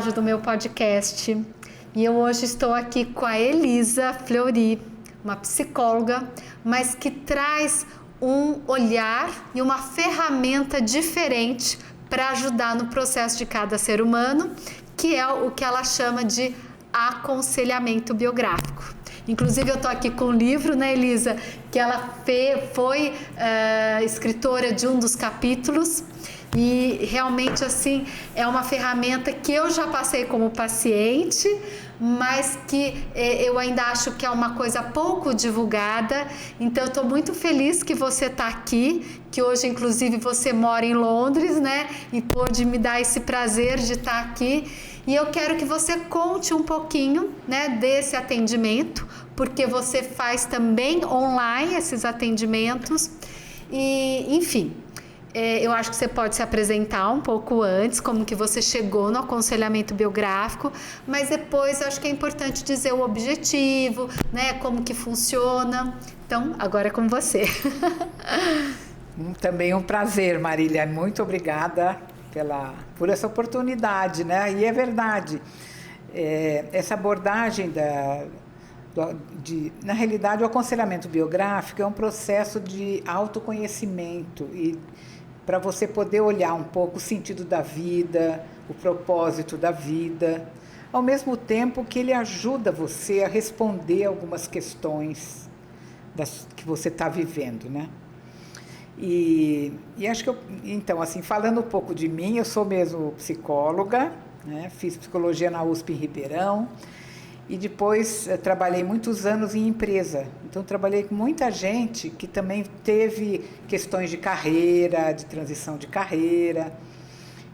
episódio do meu podcast e eu hoje estou aqui com a Elisa Fleury, uma psicóloga, mas que traz um olhar e uma ferramenta diferente para ajudar no processo de cada ser humano, que é o que ela chama de aconselhamento biográfico. Inclusive eu estou aqui com um livro, né, Elisa, que ela foi escritora de um dos capítulos. E realmente assim é uma ferramenta que eu já passei como paciente, mas que eu ainda acho que é uma coisa pouco divulgada. Então eu estou muito feliz que você está aqui, que hoje inclusive você mora em Londres, né? E pôde me dar esse prazer de estar aqui. E eu quero que você conte um pouquinho, né, desse atendimento, porque você faz também online esses atendimentos. E enfim, eu acho que você pode se apresentar um pouco antes, como que você chegou no aconselhamento biográfico, mas depois eu acho que é importante dizer o objetivo, né, como que funciona. Então, agora é com você. Também um prazer, Marília. Muito obrigada por essa oportunidade, né? E é verdade, essa abordagem na realidade, o aconselhamento biográfico é um processo de autoconhecimento e para você poder olhar um pouco o sentido da vida, o propósito da vida, ao mesmo tempo que ele ajuda você a responder algumas questões que você está vivendo, né? E acho que então, assim, falando um pouco de mim, eu sou mesmo psicóloga, né? Fiz psicologia na USP em Ribeirão e depois trabalhei muitos anos em empresa. Então, trabalhei com muita gente que também teve questões de carreira, de transição de carreira.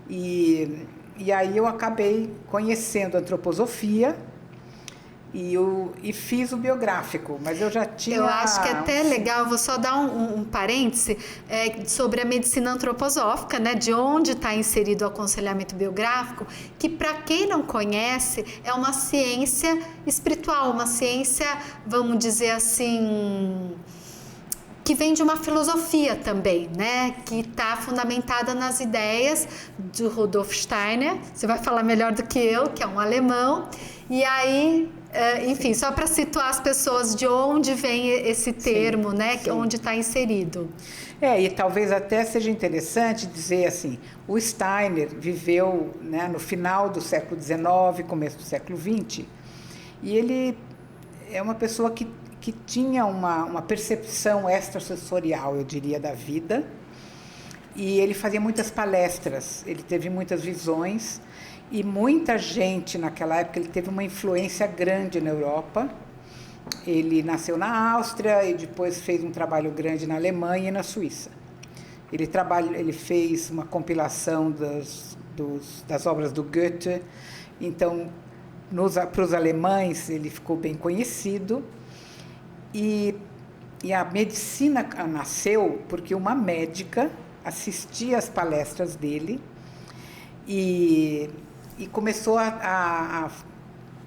E aí eu acabei conhecendo a antroposofia e fiz o biográfico, mas eu já tinha... Eu acho que é até legal, vou só dar um parêntese sobre a medicina antroposófica, né, de onde está inserido o aconselhamento biográfico, que para quem não conhece, é uma ciência espiritual, uma ciência, vamos dizer assim, que vem de uma filosofia também, né, que está fundamentada nas ideias do Rudolf Steiner. Você vai falar melhor do que eu, que é um alemão, e aí... enfim, só para situar as pessoas de onde vem esse termo, sim, né? Sim. Onde está inserido. E talvez até seja interessante dizer assim, o Steiner viveu, né, no final do século XIX, começo do século XX, e ele é uma pessoa que tinha uma percepção extrasensorial, eu diria, da vida, e ele fazia muitas palestras, ele teve muitas visões. E muita gente naquela época, ele teve uma influência grande na Europa. Ele nasceu na Áustria e depois fez um trabalho grande na Alemanha e na Suíça. Ele fez uma compilação das obras do Goethe. Então, para os alemães, ele ficou bem conhecido. E a medicina nasceu porque uma médica assistia às palestras dele e começou a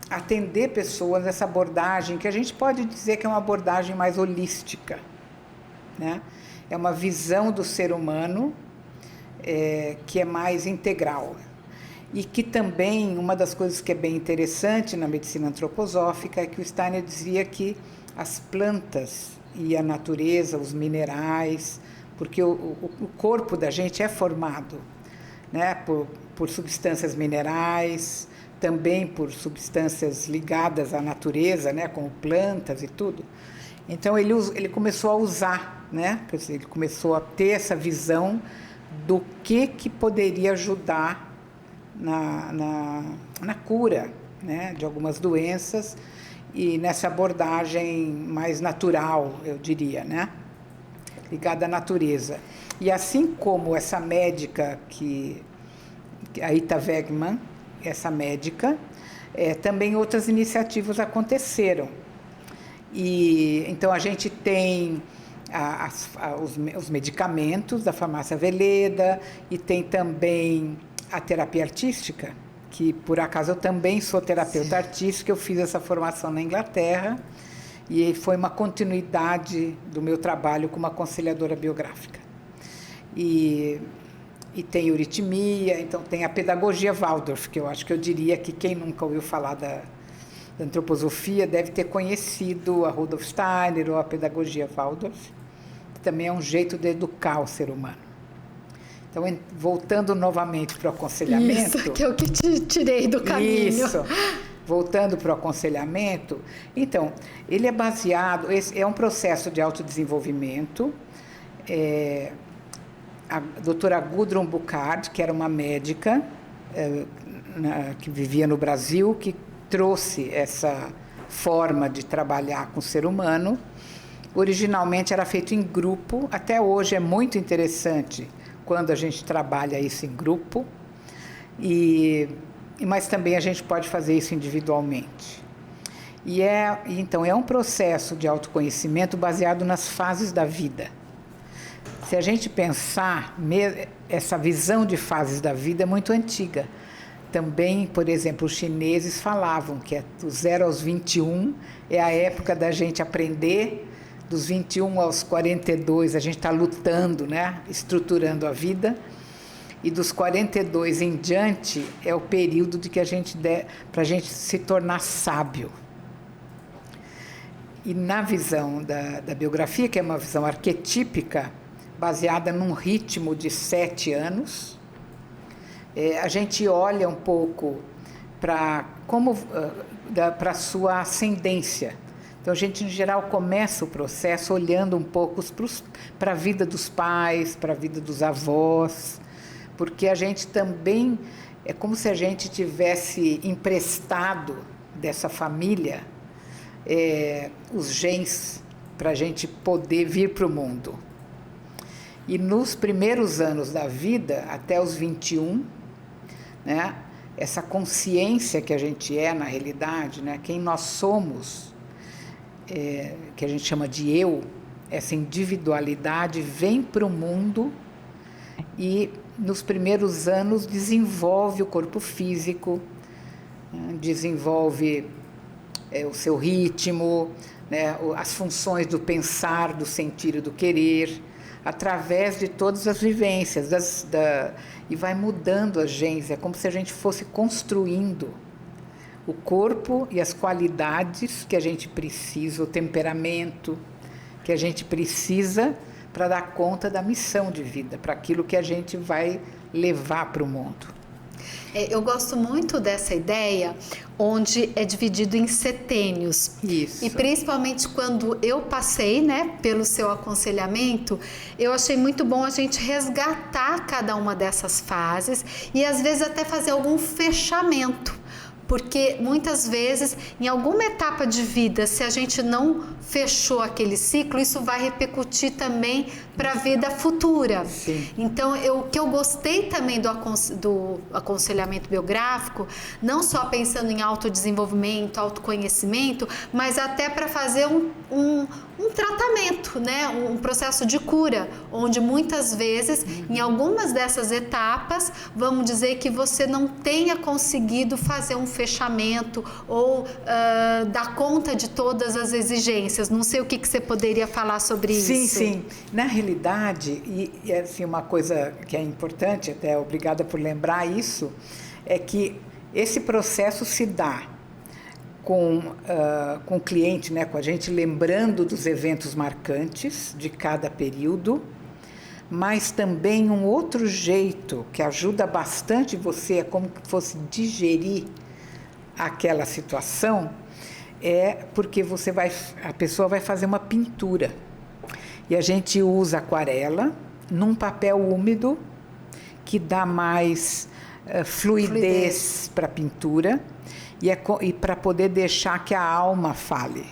atender pessoas nessa abordagem, que a gente pode dizer que é uma abordagem mais holística, né? É uma visão do ser humano que é mais integral. E que também, uma das coisas que é bem interessante na medicina antroposófica é que o Steiner dizia que as plantas e a natureza, os minerais, porque o corpo da gente é formado, né, por substâncias minerais, também por substâncias ligadas à natureza, né, como plantas e tudo. Então ele começou a usar, né, ele começou a ter essa visão do que poderia ajudar na cura, né, de algumas doenças e nessa abordagem mais natural, eu diria, né, ligada à natureza. E assim como essa médica a Ita Wegman, essa médica, também outras iniciativas aconteceram. E então a gente tem os medicamentos da farmácia Veleda e tem também a terapia artística, que por acaso eu também sou terapeuta, sim, artística, eu fiz essa formação na Inglaterra e foi uma continuidade do meu trabalho como aconselhadora biográfica. E e tem euritmia, então tem a pedagogia Waldorf, que eu acho que eu diria que quem nunca ouviu falar da antroposofia deve ter conhecido a Rudolf Steiner ou a pedagogia Waldorf, que também é um jeito de educar o ser humano. Então, voltando novamente para o aconselhamento... Isso, que é o que te tirei do caminho. Isso, voltando para o aconselhamento, então, ele é baseado... É um processo de autodesenvolvimento. A doutora Gudrun Burkhardt, que era uma médica que vivia no Brasil, que trouxe essa forma de trabalhar com o ser humano. Originalmente era feito em grupo, até hoje é muito interessante quando a gente trabalha isso em grupo, mas também a gente pode fazer isso individualmente. Então, é um processo de autoconhecimento baseado nas fases da vida. Se a gente pensar, essa visão de fases da vida é muito antiga. Também, por exemplo, os chineses falavam que dos 0 aos 21 é a época da gente aprender, dos 21 aos 42 a gente está lutando, né? Estruturando a vida, e dos 42 em diante é o período de que para a gente se tornar sábio. E na visão da biografia, que é uma visão arquetípica, baseada num ritmo de 7 anos, a gente olha um pouco para a sua ascendência. Então, a gente, em geral, começa o processo olhando um pouco para a vida dos pais, para a vida dos avós, porque a gente também, é como se a gente tivesse emprestado dessa família os genes para a gente poder vir para o mundo. E nos primeiros anos da vida, até os 21, né, essa consciência que a gente na realidade, né, quem nós somos, que a gente chama de eu, essa individualidade vem para o mundo e nos primeiros anos desenvolve o corpo físico, desenvolve o seu ritmo, né, as funções do pensar, do sentir e do querer, através de todas as vivências, e vai mudando as genes, é como se a gente fosse construindo o corpo e as qualidades que a gente precisa, o temperamento que a gente precisa para dar conta da missão de vida, para aquilo que a gente vai levar para o mundo. Eu gosto muito dessa ideia, onde é dividido em setênios. Isso. E principalmente quando eu passei, né, pelo seu aconselhamento, eu achei muito bom a gente resgatar cada uma dessas fases e às vezes até fazer algum fechamento. Porque muitas vezes, em alguma etapa de vida, se a gente não fechou aquele ciclo, isso vai repercutir também para a vida futura. Sim. Então, o que eu gostei também do aconselhamento biográfico, não só pensando em autodesenvolvimento, autoconhecimento, mas até para fazer um tratamento, né? Um processo de cura, onde muitas vezes, em algumas dessas etapas, vamos dizer que você não tenha conseguido fazer um fechamento ou dar conta de todas as exigências. Não sei o que você poderia falar sobre isso. Sim. Na realidade, e assim, uma coisa que é importante, até obrigada por lembrar isso, é que esse processo se dá com o cliente, né, com a gente lembrando dos eventos marcantes de cada período, mas também um outro jeito que ajuda bastante você, é como se fosse digerir aquela situação, porque a pessoa vai fazer uma pintura. E a gente usa aquarela num papel úmido que dá mais fluidez para a pintura e para poder deixar que a alma fale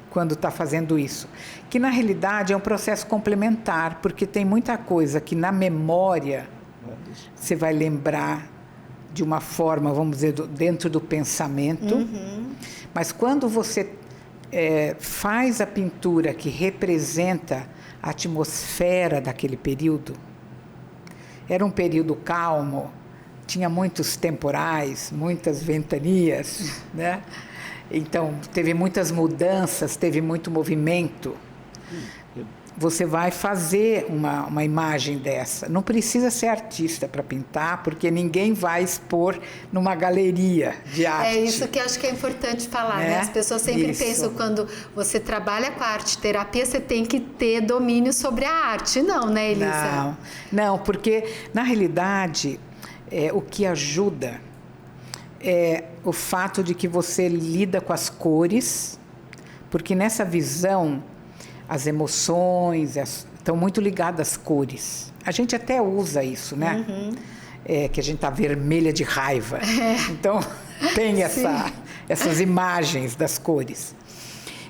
quando está fazendo isso. Que na realidade é um processo complementar, porque tem muita coisa que na memória você vai lembrar de uma forma, vamos dizer, dentro do pensamento, mas quando você faz a pintura que representa a atmosfera daquele período, era um período calmo, tinha muitos temporais, muitas ventanias, né? Então, teve muitas mudanças, teve muito movimento. você vai fazer uma imagem dessa. Não precisa ser artista para pintar, porque ninguém vai expor numa galeria de arte. É isso que eu acho que é importante falar, né? As pessoas sempre pensam, quando você trabalha com a arte terapia, você tem que ter domínio sobre a arte. Não, né, Elisa? Não, porque na realidade o que ajuda é o fato de que você lida com as cores, porque nessa visão as emoções estão muito ligadas às cores. A gente até usa isso, né? Que a gente está vermelha de raiva. Então, tem essas imagens das cores.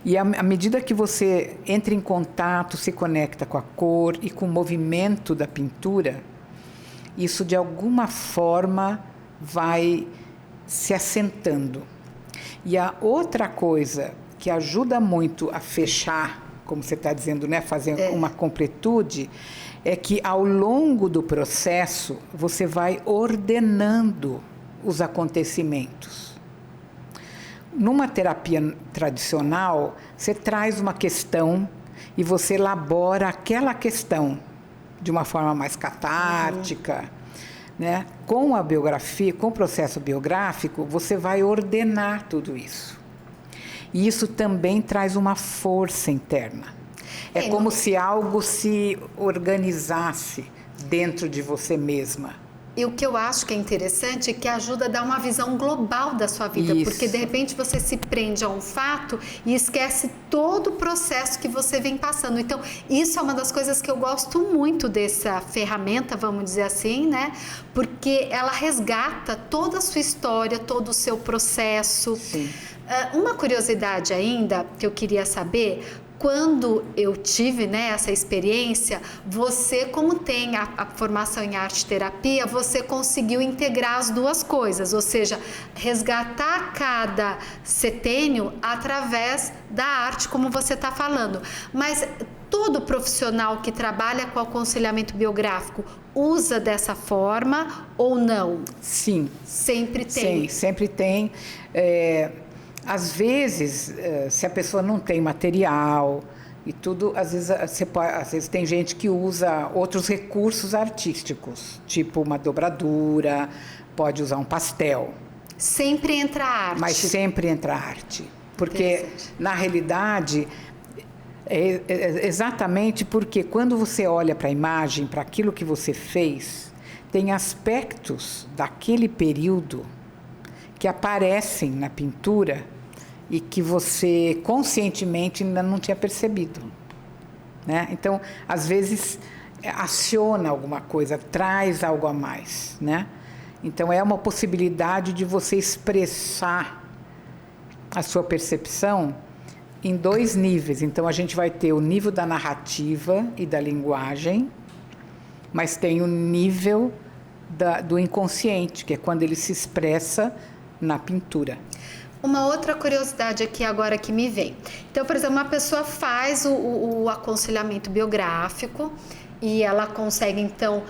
E à medida que você entra em contato, se conecta com a cor e com o movimento da pintura, isso de alguma forma vai se assentando. E a outra coisa que ajuda muito a fechar, como você está dizendo, né, fazer uma completude, é que ao longo do processo você vai ordenando os acontecimentos. Numa terapia tradicional, você traz uma questão e você elabora aquela questão de uma forma mais catártica, né? Com a biografia, com o processo biográfico, você vai ordenar tudo isso. E isso também traz uma força interna. É como se algo se organizasse dentro de você mesma. E o que eu acho que é interessante é que ajuda a dar uma visão global da sua vida. Isso. Porque, de repente, você se prende a um fato e esquece todo o processo que você vem passando. Então, isso é uma das coisas que eu gosto muito dessa ferramenta, vamos dizer assim, né? Porque ela resgata toda a sua história, todo o seu processo. Sim. Uma curiosidade ainda que eu queria saber, quando eu tive, né, essa experiência, você, como tem a formação em arte terapia, você conseguiu integrar as duas coisas, ou seja, resgatar cada setênio através da arte, como você está falando. Mas todo profissional que trabalha com aconselhamento biográfico usa dessa forma ou não? Sim. Sempre tem? Sim, sempre tem. Às vezes, se a pessoa não tem material e tudo, às vezes tem gente que usa outros recursos artísticos, tipo uma dobradura, pode usar um pastel. Sempre entra a arte. Mas sempre entra a arte. Porque, na realidade, exatamente porque quando você olha para a imagem, para aquilo que você fez, tem aspectos daquele período que aparecem na pintura e que você conscientemente ainda não tinha percebido, né? Então, às vezes, aciona alguma coisa, traz algo a mais, né? Então, é uma possibilidade de você expressar a sua percepção em dois níveis. Então, a gente vai ter o nível da narrativa e da linguagem, mas tem o nível do inconsciente, que é quando ele se expressa na pintura. Uma outra curiosidade aqui agora que me vem. Então, por exemplo, uma pessoa faz o aconselhamento biográfico e ela consegue, então,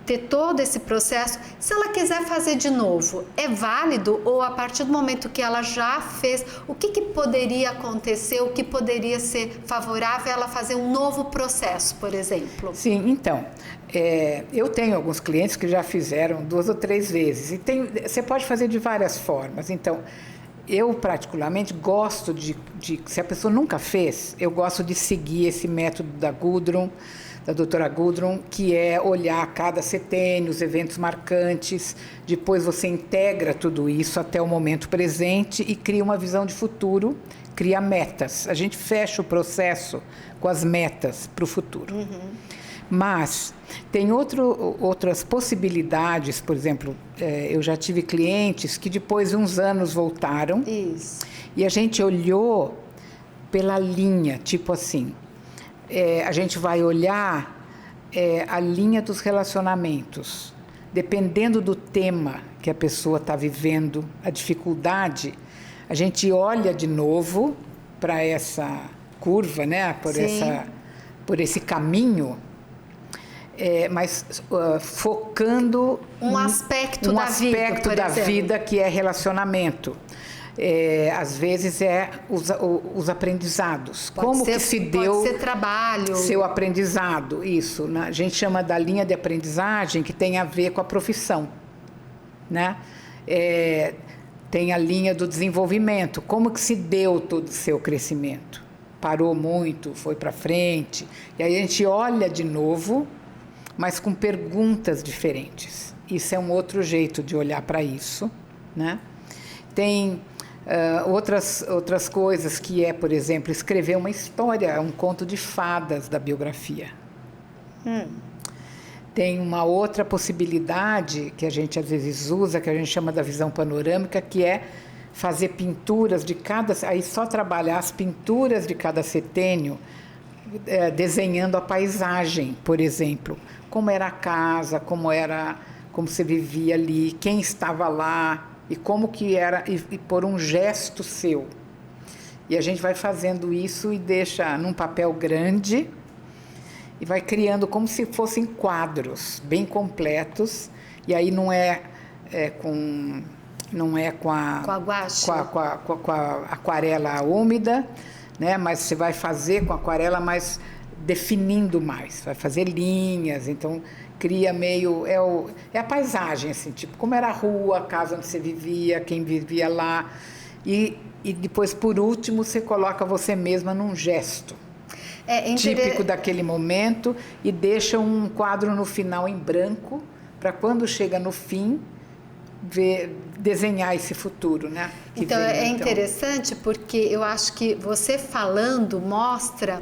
ter todo esse processo. Se ela quiser fazer de novo, é válido? Ou a partir do momento que ela já fez, o que poderia acontecer, o que poderia ser favorável a ela fazer um novo processo, por exemplo? Sim, então, eu tenho alguns clientes que já fizeram 2 ou 3 vezes. E você pode fazer de várias formas. Então, eu particularmente gosto se a pessoa nunca fez, eu gosto de seguir esse método da doutora Gudrun, que é olhar cada setênio, os eventos marcantes, depois você integra tudo isso até o momento presente e cria uma visão de futuro, cria metas. A gente fecha o processo com as metas para o futuro. Mas tem outras possibilidades, por exemplo, eu já tive clientes que depois de uns anos voltaram. Isso. E a gente olhou pela linha, tipo assim, a gente vai olhar a linha dos relacionamentos. Dependendo do tema que a pessoa está vivendo, a dificuldade, a gente olha de novo para essa curva, né? Por esse caminho, mas focando um aspecto da vida, que é relacionamento. às vezes os aprendizados. Como que se deu pode ser trabalho. Seu aprendizado, isso. Né? A gente chama da linha de aprendizagem que tem a ver com a profissão. Né? Tem a linha do desenvolvimento. Como que se deu todo o seu crescimento? Parou muito, foi para frente. E aí a gente olha de novo, mas com perguntas diferentes. Isso é um outro jeito de olhar para isso. Né? Tem outras coisas que por exemplo, escrever uma história, um conto de fadas da biografia. Tem uma outra possibilidade que a gente às vezes usa, que a gente chama da visão panorâmica, que é fazer pinturas de aí só trabalhar as pinturas de cada setênio, desenhando a paisagem, por exemplo. Como era a casa, como você vivia ali, quem estava lá, e como que era, e por um gesto seu. E a gente vai fazendo isso e deixa num papel grande e vai criando como se fossem quadros bem completos. E aí não é com a guache, com a aquarela úmida, né? Mas você vai fazer com a aquarela, mas definindo mais, vai fazer linhas, então cria meio é a paisagem, assim, tipo como era a rua, a casa onde você vivia, quem vivia lá, e depois, por último, você coloca você mesma num gesto típico daquele momento e deixa um quadro no final em branco para quando chega no fim desenhar esse futuro, né? Então é interessante porque eu acho que você falando mostra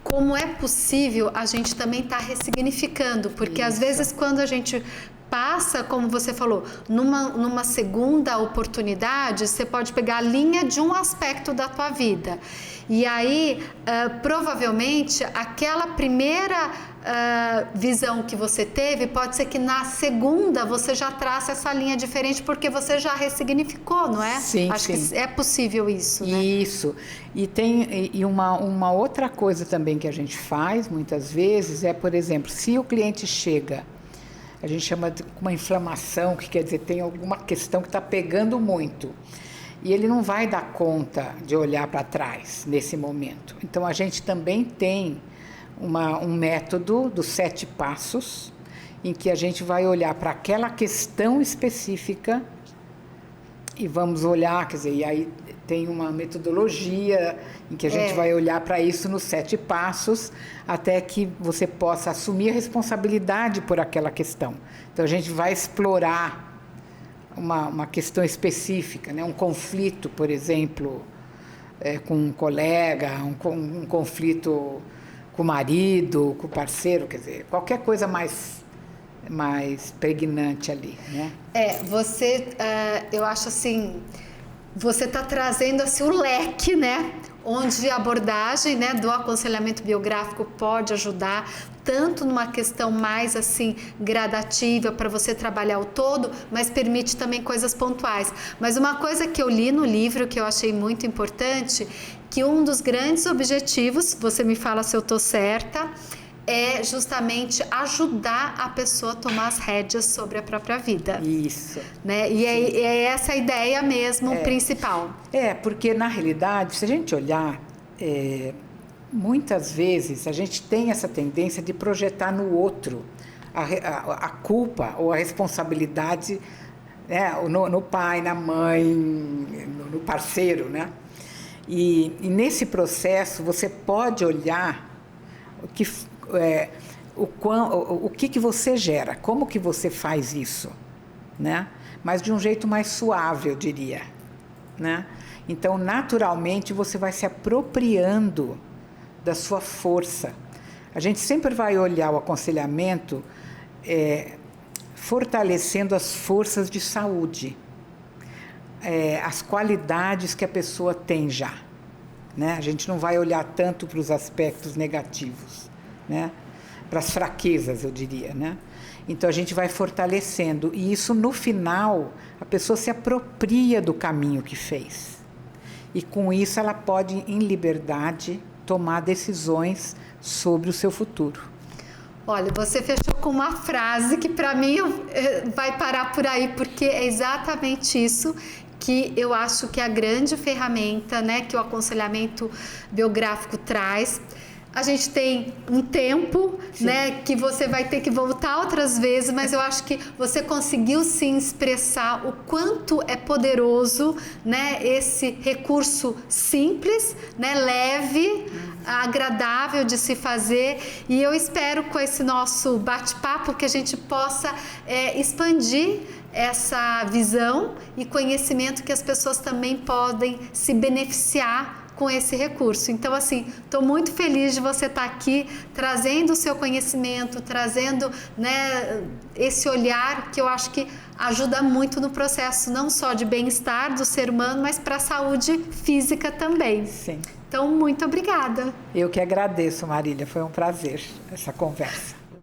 como é possível a gente também estar ressignificando, porque às vezes quando a gente passa, como você falou, numa segunda oportunidade, você pode pegar a linha de um aspecto da tua vida. E aí, provavelmente, aquela primeira visão que você teve, pode ser que na segunda você já traça essa linha diferente, porque você já ressignificou, não é? Sim, Acho que é possível isso, né? Isso. E tem uma outra coisa também que a gente faz, muitas vezes, por exemplo, se o cliente chega, a gente chama de uma inflamação, que quer dizer, tem alguma questão que está pegando muito. E ele não vai dar conta de olhar para trás nesse momento. Então, a gente também tem um método dos 7 passos, em que a gente vai olhar para aquela questão específica e vamos olhar, quer dizer, e aí tem uma metodologia em que a gente vai olhar para isso nos 7 passos, até que você possa assumir a responsabilidade por aquela questão. Então, a gente vai explorar uma questão específica, né? Um conflito, por exemplo, com um colega, um conflito com o marido, com o parceiro, quer dizer, qualquer coisa mais pregnante ali, né? Eu acho assim, você está trazendo assim o leque, né? Onde a abordagem, né, do aconselhamento biográfico pode ajudar tanto numa questão mais assim gradativa para você trabalhar o todo, mas permite também coisas pontuais. Mas uma coisa que eu li no livro que eu achei muito importante, que um dos grandes objetivos, você me fala se eu estou certa, é justamente ajudar a pessoa a tomar as rédeas sobre a própria vida. Isso. Né? E é essa a ideia mesmo principal. Porque na realidade, se a gente olhar, muitas vezes a gente tem essa tendência de projetar no outro a culpa ou a responsabilidade, né? no pai, na mãe, no parceiro, né? E nesse processo você pode olhar o que você gera, como que você faz isso, né? Mas de um jeito mais suave, eu diria, né? Então, naturalmente, você vai se apropriando da sua força. A gente sempre vai olhar o aconselhamento fortalecendo as forças de saúde, as qualidades que a pessoa tem já, né? A gente não vai olhar tanto para os aspectos negativos, né? Para as fraquezas, eu diria, né? Então, a gente vai fortalecendo. E isso, no final, a pessoa se apropria do caminho que fez. E, com isso, ela pode, em liberdade, tomar decisões sobre o seu futuro. Olha, você fechou com uma frase que, para mim, vai parar por aí, porque é exatamente isso que eu acho que é a grande ferramenta, né, que o aconselhamento biográfico traz. A gente tem um tempo, né, que você vai ter que voltar outras vezes, mas eu acho que você conseguiu sim expressar o quanto é poderoso, né, esse recurso simples, né, leve, agradável de se fazer, e eu espero com esse nosso bate-papo que a gente possa expandir essa visão e conhecimento que as pessoas também podem se beneficiar com esse recurso. Então, assim, estou muito feliz de você estar aqui trazendo o seu conhecimento, trazendo, né, esse olhar que eu acho que ajuda muito no processo não só de bem-estar do ser humano, mas para a saúde física também. Sim. Então, muito obrigada. Eu que agradeço, Marília. Foi um prazer essa conversa.